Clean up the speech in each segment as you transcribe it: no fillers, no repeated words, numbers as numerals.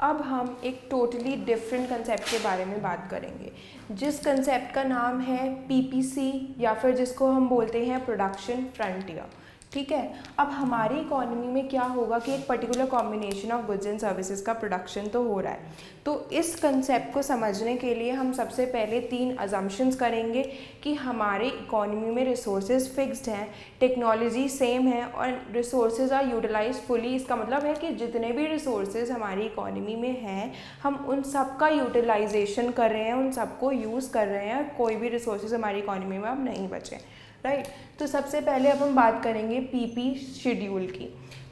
अब हम एक टोटली डिफरेंट कंसेप्ट के बारे में बात करेंगे, जिस कंसेप्ट का नाम है पीपीसी या फिर जिसको हम बोलते हैं प्रोडक्शन फ्रंटियर। ठीक है, अब हमारी इकोनॉमी में क्या होगा कि एक particular combination of goods and services का प्रोडक्शन तो हो रहा है। तो इस कंसेप्ट को समझने के लिए हम सबसे पहले 3 अजम्पशंस करेंगे कि हमारे इकोनॉमी में रिसोर्सेज फिक्स्ड हैं, टेक्नोलॉजी सेम है और रिसोर्सेज आर यूटिलाइज फुली। इसका मतलब है कि जितने भी रिसोर्सेज हमारी इकोनॉमी में हैं हम उन सब का यूटिलाइजेशन कर रहे हैं, उन सबको यूज़ कर रहे हैं, कोई भी रिसोर्सेज हमारी इकोनॉमी में अब नहीं बचे। राइट, तो सबसे पहले अब हम बात करेंगे पीपी शेड्यूल की।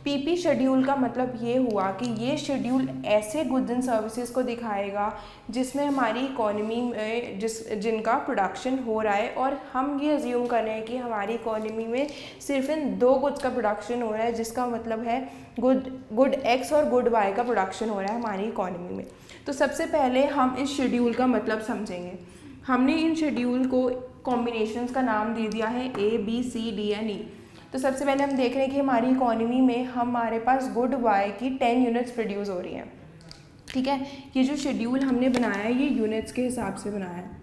पीपी शेड्यूल का मतलब ये हुआ कि ये शेड्यूल ऐसे गुड्स एंड सर्विसेज को दिखाएगा जिसमें हमारी इकोनॉमी में जिनका प्रोडक्शन हो रहा है, और हम ये अज्यूम कर रहे हैं कि हमारी इकोनॉमी में सिर्फ इन 2 गुड्स का प्रोडक्शन हो रहा है, जिसका मतलब है गुड एक्स और गुड वाई का प्रोडक्शन हो रहा है हमारी इकोनॉमी में। तो सबसे पहले हम इस शेड्यूल का मतलब समझेंगे। हमने इन शेड्यूल को कॉम्बिनेशंस का नाम दे दिया है A, B, C, D and E। तो सबसे पहले हम देख रहे हैं कि हमारी इकोनॉमी में हमारे पास गुड वाई की 10 यूनिट्स प्रोड्यूस हो रही हैं। ठीक है, ये जो शेड्यूल हमने बनाया है ये यूनिट्स के हिसाब से बनाया है।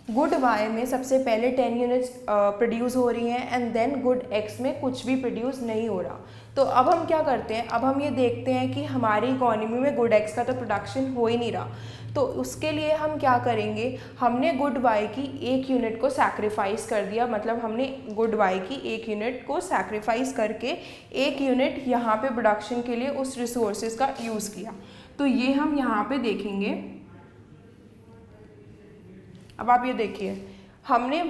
गुड वाई में सबसे पहले 10 यूनिट्स प्रोड्यूस हो रही हैं एंड देन गुड एक्स में कुछ भी प्रोड्यूस नहीं हो रहा। तो अब हम क्या करते हैं, अब हम ये देखते हैं कि हमारी इकोनॉमी में गुड एक्स का तो प्रोडक्शन हो ही नहीं रहा। तो उसके लिए हम क्या करेंगे, हमने गुड वाई की 1 यूनिट को सैक्रिफाइस कर दिया। मतलब हमने गुड वाई की 1 यूनिट को सैक्रिफाइस करके 1 यूनिट यहाँ पे प्रोडक्शन के लिए उस रिसोर्सेज का यूज़ किया। तो ये हम यहाँ पे देखेंगे। अब आप ये देखिए, हमने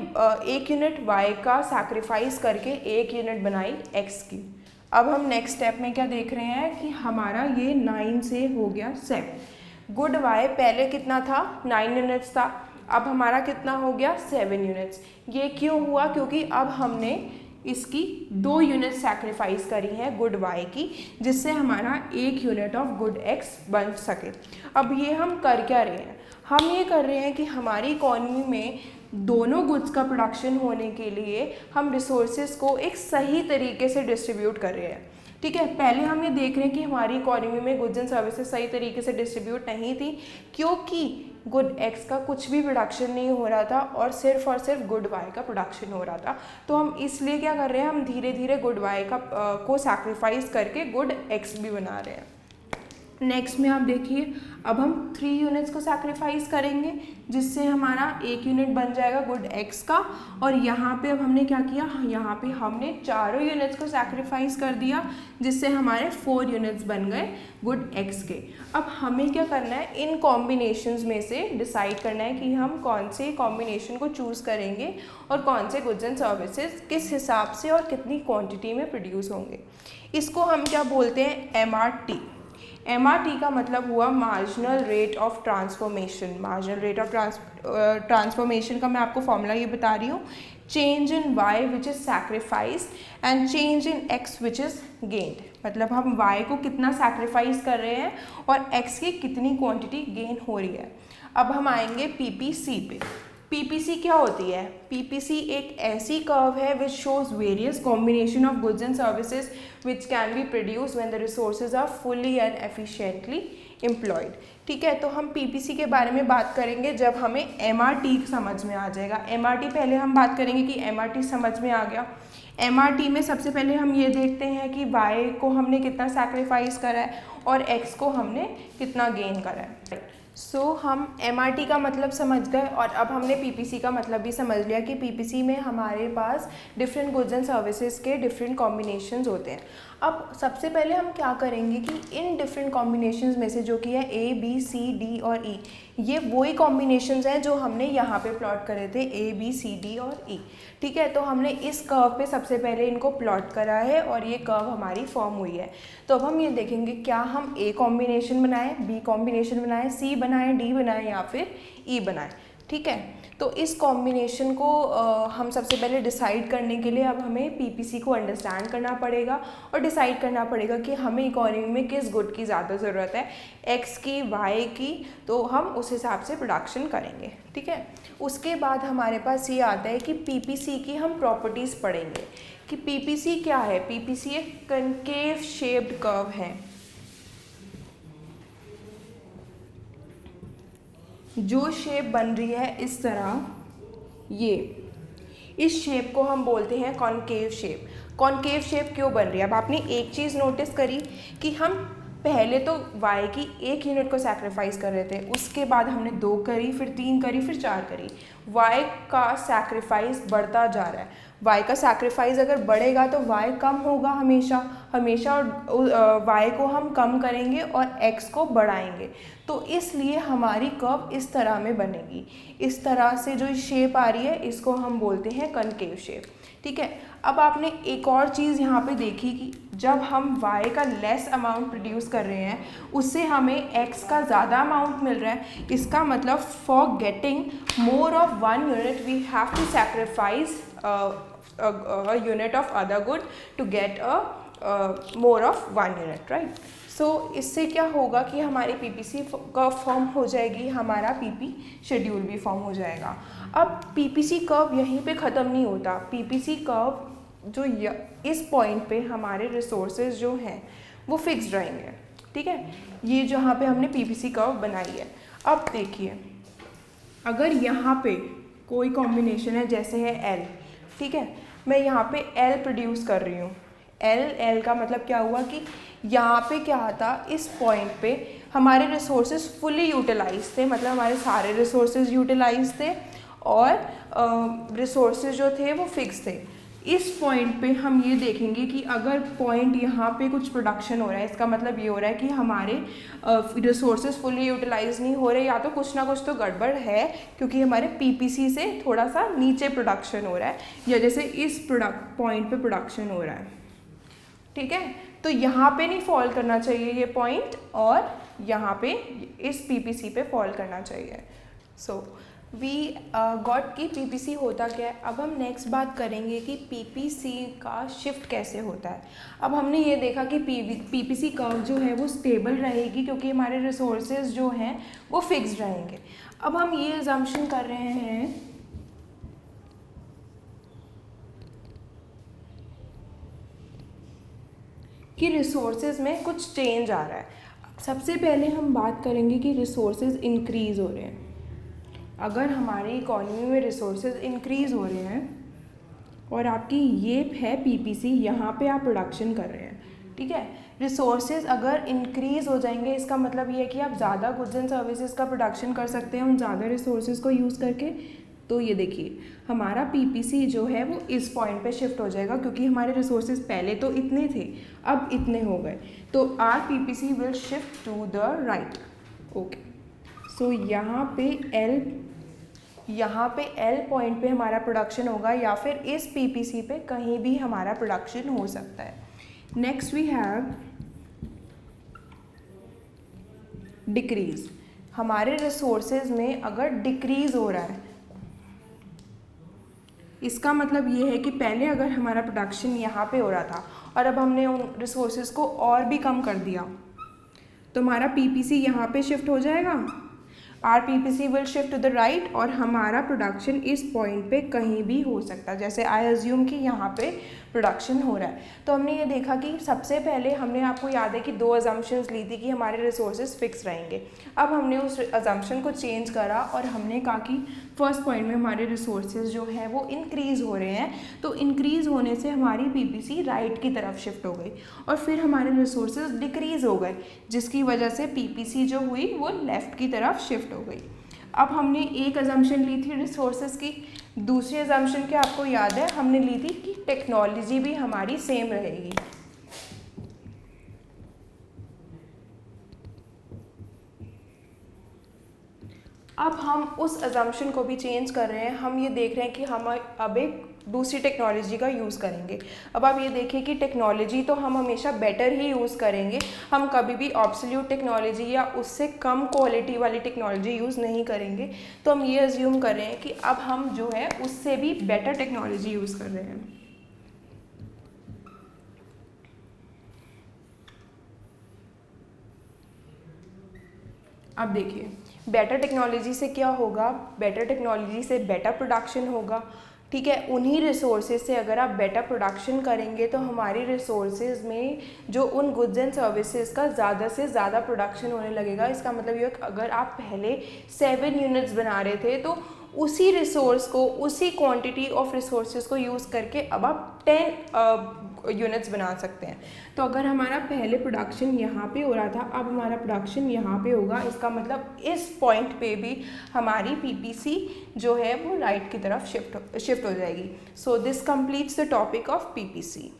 1 यूनिट y का सैक्रिफाइस करके 1 यूनिट बनाई x की। अब हम नेक्स्ट स्टेप में क्या देख रहे हैं कि हमारा ये 9 से हो गया 7। गुड y पहले कितना था, 9 यूनिट्स था, अब हमारा कितना हो गया, 7 यूनिट्स। ये क्यों हुआ, क्योंकि अब हमने इसकी 2 यूनिट सैक्रिफाइस करी है गुड वाई की, जिससे हमारा 1 यूनिट ऑफ गुड एक्स बन सके। अब ये हम कर क्या रहे हैं, हम ये कर रहे हैं कि हमारी इकोनॉमी में दोनों गुड्स का प्रोडक्शन होने के लिए हम रिसोर्सेज को एक सही तरीके से डिस्ट्रीब्यूट कर रहे हैं। ठीक है, पहले हम ये देख रहे हैं कि हमारी इकोनॉमी में गुड्स एंड सर्विसेज सही तरीके से डिस्ट्रीब्यूट नहीं थी, क्योंकि गुड एक्स का कुछ भी प्रोडक्शन नहीं हो रहा था और सिर्फ गुड वाई का प्रोडक्शन हो रहा था। तो हम इसलिए क्या कर रहे हैं, हम धीरे धीरे गुड वाई को सैक्रिफाइस करके गुड एक्स भी बना रहे हैं। नेक्स्ट में आप देखिए, अब हम 3 यूनिट्स को सैक्रिफाइस करेंगे, जिससे हमारा 1 यूनिट बन जाएगा गुड एक्स का। और यहाँ पे अब हमने क्या किया, यहाँ पे हमने चारों यूनिट्स को सैक्रिफाइस कर दिया, जिससे हमारे 4 यूनिट्स बन गए गुड एक्स के। अब हमें क्या करना है, इन कॉम्बिनेशंस में से डिसाइड करना है कि हम कौन से कॉम्बिनेशन को चूज़ करेंगे और कौन से गुड्स एंड सर्विसेज किस हिसाब से और कितनी क्वांटिटी में प्रोड्यूस होंगे। इसको हम क्या बोलते हैं, MRT। MRT का मतलब हुआ marginal rate of transformation. Marginal rate of transformation का मैं आपको फॉर्मूला ये बता रही हूँ, change in y which is sacrifice and change in x which is gained. मतलब हम y को कितना सैक्रिफाइस कर रहे हैं और x की कितनी क्वांटिटी गेन हो रही है। अब हम आएंगे PPC पे। PPC क्या होती है, PPC एक ऐसी कर्व है which shows various combination of goods and services which can be produce when the resources are fully and efficiently employed. ठीक है, तो हम PPC के बारे में बात करेंगे जब हमें MRT समझ में आ जाएगा। MRT पहले हम बात करेंगे कि MRT समझ में आ गया। MRT में सबसे पहले हम ये देखते हैं कि y को हमने कितना सैक्रिफाइस करा है और x को हमने कितना गेन करा है। हम MRT का मतलब समझ गए और अब हमने PPC का मतलब भी समझ लिया कि PPC में हमारे पास डिफरेंट गुड्स एंड सर्विसेज के डिफरेंट कॉम्बिनेशंस होते हैं। अब सबसे पहले हम क्या करेंगे कि इन डिफरेंट कॉम्बिनेशंस में से जो कि है A, B, C, D और E, ये वही कॉम्बिनेशंस हैं जो हमने यहाँ पे प्लॉट करे थे, A, B, C, D और E। ठीक है, तो हमने इस कर्व पे सबसे पहले इनको प्लॉट करा है और ये कर्व हमारी फॉर्म हुई है। तो अब हम ये देखेंगे क्या हम A कॉम्बिनेशन बनाएं, B कॉम्बिनेशन बनाएं, C बनाएं, D बनाएं या फिर E बनाएं। ठीक है, तो इस कॉम्बिनेशन को हम सबसे पहले डिसाइड करने के लिए अब हमें PPC को अंडरस्टैंड करना पड़ेगा और डिसाइड करना पड़ेगा कि हमें इकोनॉमी में किस गुड की ज़्यादा ज़रूरत है, X की, Y की, तो हम उस हिसाब से प्रोडक्शन करेंगे। ठीक है, उसके बाद हमारे पास ये आता है कि PPC की हम प्रॉपर्टीज़ पढ़ेंगे कि PPC क्या है। PPC एक कनकेव शेप्ड कर्व है। जो शेप बन रही है इस तरह, ये इस शेप को हम बोलते हैं कॉनकेव शेप। कॉनकेव शेप क्यों बन रही है? अब आपने एक चीज़ नोटिस करी कि हम पहले तो y की 1 यूनिट को सैक्रिफाइस कर रहे थे, उसके बाद हमने 2 करी, फिर 3 करी, फिर 4 करी। y का सैक्रिफाइस बढ़ता जा रहा है। y का सैक्रिफाइस अगर बढ़ेगा तो y कम होगा हमेशा हमेशा, और y को हम कम करेंगे और x को बढ़ाएंगे। तो इसलिए हमारी कर्व इस तरह में बनेगी। इस तरह से जो शेप आ रही है इसको हम बोलते हैं कनकेव शेप। ठीक है। अब आपने एक और चीज़ यहाँ पे देखी कि जब हम y का लेस अमाउंट प्रोड्यूस कर रहे हैं उससे हमें x का ज़्यादा अमाउंट मिल रहा है। इसका मतलब for getting more of 1 unit we have to sacrifice a unit of other good to get a more of 1 unit, right? सो इससे क्या होगा कि हमारी पीपीसी कर्व फॉर्म हो जाएगी, हमारा पीपी शेड्यूल भी फॉर्म हो जाएगा। अब पीपीसी कर्व यहीं पे ख़त्म नहीं होता। पीपीसी कर्व जो इस पॉइंट पे हमारे रिसोर्सेज जो हैं वो फिक्स्ड रहेंगे। ठीक है, ये जहाँ पे हमने पीपीसी कर्व बनाई है। अब देखिए, अगर यहाँ पे कोई कॉम्बिनेशन है जैसे है L, ठीक है, मैं यहाँ पे L प्रोड्यूस कर रही हूँ। L का मतलब क्या हुआ कि यहाँ पे क्या था, इस पॉइंट पे हमारे रिसोर्सेज फुली यूटिलाइज थे, मतलब हमारे सारे रिसोर्सेज यूटिलाइज थे और रिसोर्सेज जो थे वो फिक्स थे। इस पॉइंट पे हम ये देखेंगे कि अगर पॉइंट यहाँ पे कुछ प्रोडक्शन हो रहा है, इसका मतलब ये हो रहा है कि हमारे रिसोर्सेज फुली यूटिलाइज नहीं हो रहे, या तो कुछ ना कुछ तो गड़बड़ है क्योंकि हमारे पीपीसी से थोड़ा सा नीचे प्रोडक्शन हो रहा है, या जैसे इस पॉइंट पे प्रोडक्शन हो रहा है। ठीक है, तो यहाँ पे नहीं फॉल करना चाहिए ये पॉइंट, और यहाँ पे इस पीपीसी पे फॉल करना चाहिए। सो वी गॉट कि पीपीसी होता क्या है। अब हम नेक्स्ट बात करेंगे कि पीपीसी का शिफ्ट कैसे होता है। अब हमने ये देखा कि पीपीसी कर्व जो है वो स्टेबल रहेगी क्योंकि हमारे रिसोर्सेज जो हैं वो फिक्स्ड रहेंगे। अब हम ये अजम्पशन कर रहे हैं कि रिसोर्सेज में कुछ चेंज आ रहा है। सबसे पहले हम बात करेंगे कि रिसोर्सेज इंक्रीज़ हो रहे हैं। अगर हमारी इकोनॉमी में रिसोर्सेज इंक्रीज़ हो रहे हैं और आपकी ये है पीपीसी, यहाँ पे आप प्रोडक्शन कर रहे हैं, ठीक है, रिसोर्सेज अगर इंक्रीज़ हो जाएंगे इसका मतलब ये है कि आप ज़्यादा गुड्स एंड सर्विसेज का प्रोडक्शन कर सकते हैं उन ज़्यादा रिसोर्सेज को यूज़ करके। तो ये देखिए, हमारा पीपीसी जो है वो इस पॉइंट पे शिफ्ट हो जाएगा क्योंकि हमारे रिसोर्सेज पहले तो इतने थे, अब इतने हो गए, तो R PPC will shift to the right. Okay, so यहाँ पे L पॉइंट पे हमारा प्रोडक्शन होगा, या फिर इस पीपीसी पे कहीं भी हमारा प्रोडक्शन हो सकता है। Next we have decrease. हमारे रिसोर्सेज में अगर डिक्रीज हो रहा है इसका मतलब ये है कि पहले अगर हमारा प्रोडक्शन यहाँ पे हो रहा था और अब हमने उन रिसोर्सेज को और भी कम कर दिया तो हमारा पीपीसी यहाँ पे शिफ्ट हो जाएगा, our PPC will shift to the right, और हमारा प्रोडक्शन इस पॉइंट पे कहीं भी हो सकता है। जैसे आई अज्यूम कि यहाँ पे प्रोडक्शन हो रहा है, तो हमने ये देखा कि सबसे पहले हमने, आपको याद है कि 2 अजम्पशंस ली थी कि हमारे रिसोर्सेज फिक्स रहेंगे। अब हमने उस अजम्पशन को चेंज करा और हमने कहा कि फर्स्ट पॉइंट में हमारे रिसोर्सेज जो है वो इंक्रीज़ हो रहे हैं, तो इंक्रीज़ होने से हमारी पीपीसी राइट की तरफ शिफ्ट हो गई, और फिर हमारे रिसोर्सेज डिक्रीज़ हो गए जिसकी वजह से पीपीसी जो हुई वो लेफ़्ट की तरफ शिफ्ट हो गई। अब हमने एक अजम्पशन ली थी रिसोर्सेज की, दूसरी अजम्पशन क्या आपको याद है, हमने ली थी कि टेक्नोलॉजी भी हमारी सेम रहेगी। अब हम उस अजम्पशन को भी चेंज कर रहे हैं, हम ये देख रहे हैं कि हम अब एक दूसरी टेक्नोलॉजी का यूज़ करेंगे। अब आप ये देखिए कि टेक्नोलॉजी तो हम हमेशा बेटर ही यूज़ करेंगे, हम कभी भी ऑब्सोल्यूट टेक्नोलॉजी या उससे कम क्वालिटी वाली टेक्नोलॉजी यूज़ नहीं करेंगे। तो हम ये अज्यूम कर रहे हैं कि अब हम जो है उससे भी बेटर टेक्नोलॉजी यूज़ कर रहे हैं। अब देखिए, बेटर टेक्नोलॉजी से क्या होगा, बेटर टेक्नोलॉजी से बेटर प्रोडक्शन होगा, ठीक है, उन्हीं रिसोर्सेज से अगर आप बेटर प्रोडक्शन करेंगे तो हमारी रिसोर्सेज में जो उन गुड्स एंड सर्विसेज का ज़्यादा से ज़्यादा प्रोडक्शन होने लगेगा। इसका मतलब ये कि अगर आप पहले 7 यूनिट्स बना रहे थे तो उसी रिसोर्स को, उसी क्वांटिटी ऑफ रिसोर्सेज को यूज़ करके अब आप 10 यूनिट्स बना सकते हैं। तो अगर हमारा पहले प्रोडक्शन यहाँ पे हो रहा था, अब हमारा प्रोडक्शन यहाँ पे होगा, इसका मतलब इस पॉइंट पे भी हमारी पीपीसी जो है वो राइट की तरफ शिफ्ट हो जाएगी। So this completes the topic of PPC.